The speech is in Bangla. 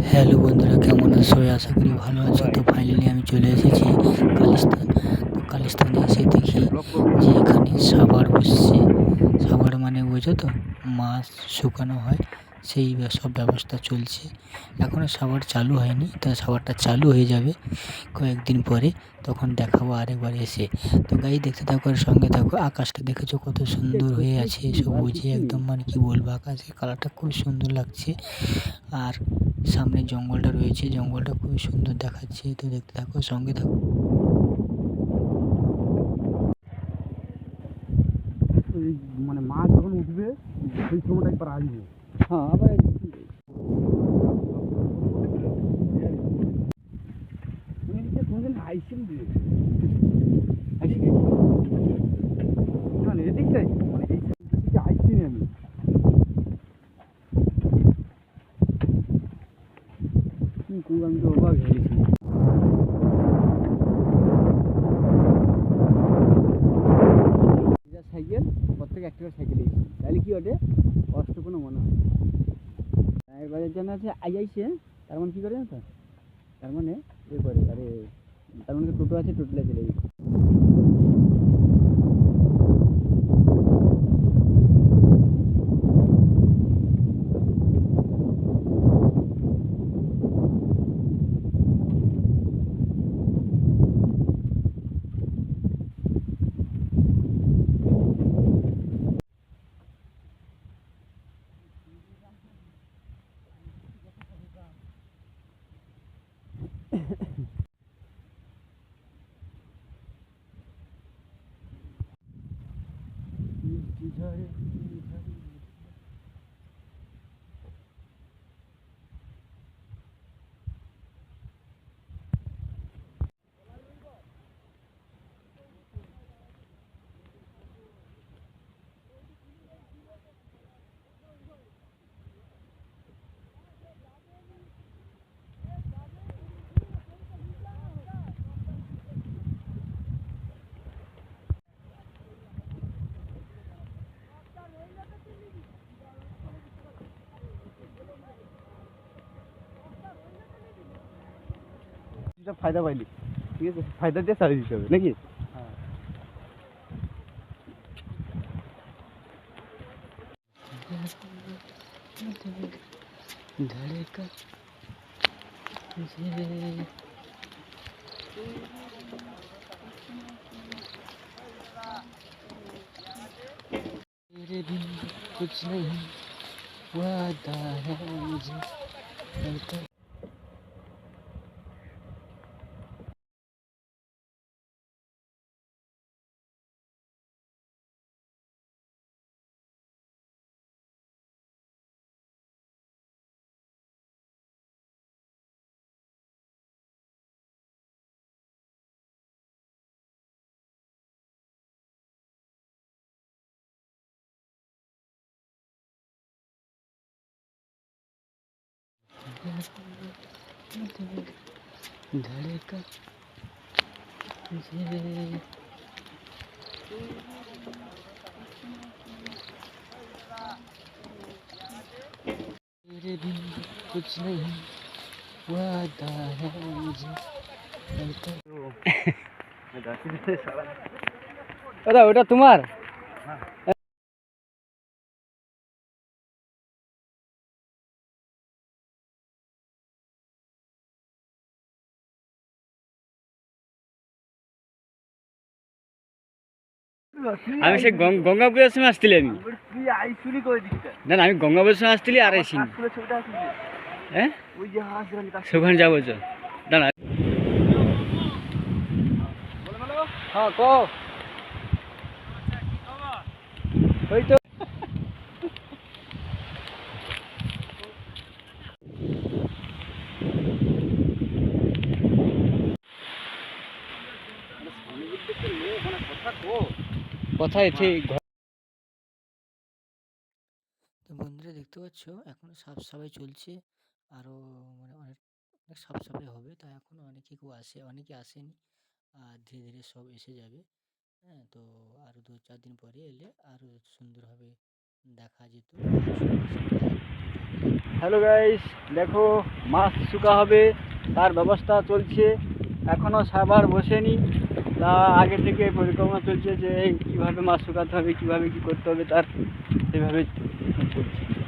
হ্যালো বন্ধুরা, কেমন আছো? সবাই আশা করি ভালো আছো। তো ফাইনালি আমি চলে এসেছি কালিস্তান। তো কালিস্তানে এসে দেখি যে এখানে সাবার বসছে। সাবার মানে বোঝো তো, মাছ শুকানো হয়, সেই সব ব্যবস্থা চলছে। এখনও সাবার চালু হয়নি, তো সাবারটা চালু হয়ে যাবে কয়েকদিন পরে, তখন দেখাবো আরেকবার এসে। তো গাই দেখতে থাকো আর সঙ্গে থাকো। আকাশটা দেখেছো কত সুন্দর হয়ে আছে, সবুজে একদম, মানে কি বলবো, আকাশের কালারটা খুব সুন্দর লাগছে। আর সামনে জঙ্গলটা রয়েছে, জঙ্গলটা খুবই সুন্দর দেখাচ্ছে। তো দেখতে থাকো, সঙ্গে থাকো। মানে মাছ যখন উঠবে সেই সময়টা একবার আসবো। হ্যাঁ, আবার কোনদিন আইসিন দিয়ে মানে এদিকটাই, মানে এই দিকে আইসিনি আমি। আমি তো অবাক হয়ে গেছি। সাইকেল প্রত্যেকে একটা সাইকেল এসেছি, তাহলে কি ওঠে কষ্ট কোনো মনে হয় একবারের জন্য আছে আইসে। তার মানে কী করে জানো তো, তার মানে এ করে, আরে তার মানে টোটো আছে, টোটোলে চলে গেছে। ফায়দা পাইলি, ঠিক আছে, ফায়দা দিয়ে চালিয়ে দিতে হবে নাকি। तेरे बिन कुछ नहीं, वादा है मुझे। धड़का तेरे बिन कुछ नहीं, वादा है मुझे। ওটা ওটা তোমার। আমি সে গঙ্গাপুরের সময় আসছিলি আমি। না না, আমি গঙ্গাপুরের সময় আসছিলি আর আইসি। হ্যাঁ, সেখানে যাবো চল। দাঁড়া, হ্যাঁ কো ওই তো কোথায় ঠিক। তো বন্ধুরা দেখতে পাচ্ছ, এখনো সাফ সাফাই চলছে। আরো মানে অনেক অনেক সাফ সাফাই হবে। তো এখনো অনেকে আসেনি। আর ধীরে ধীরে সব এসে যাবে। হ্যাঁ, তো আরো 2-4 দিন পরে এলে আরো সুন্দরভাবে দেখা যেত। আর সুন্দর সুন্দর লাইট জ্বলে হ্যালো গাইস, দেখো মাছ শুকা হবে তার ব্যবস্থা চলছে, এখনও সাবার বসেনি। তা আগে থেকে পরিকল্পনা চলছে যে কীভাবে মাছ শুকাতে হবে, কীভাবে কী করতে হবে, তার সেভাবে চলছে।